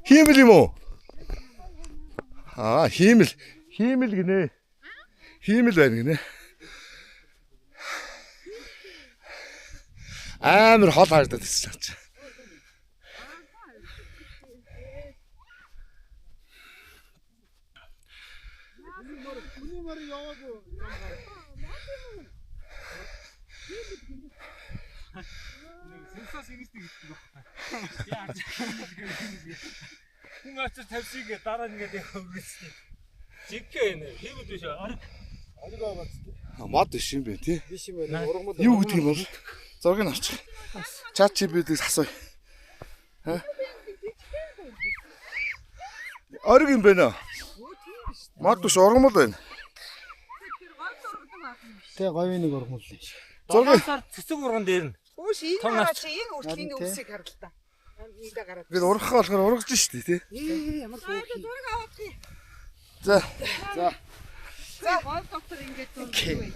Хиймэл юм уу? Аа, хиймэл гинэ. Хиймэл байна гинэ. Амар хол харагдаад байна ч. Хүн очиж тавьсыг дараа ингээд өгөөсэй. Жигхээ нэ хиймэл биш аа. Мод биш юм бэ тий? Биш юм байна. Ургамал. Юу гэдэг юм бол? Зургийг авчих. Чат GPT-ээс асууя. Ха? Ориг юм байна. Мод биш ургамал байна. Тэ говийн нэг ургамал л шүү. Зургийг Цэцэг урган дээр нь. Өөш энэ хараач энэ үртлийн үсийг харал та. Эндээ гараад. бид ургахаа болохоор ургаж штий тий. Ямар хөөх. Зураг авах юм. За. За гол доктор ингэж Окей.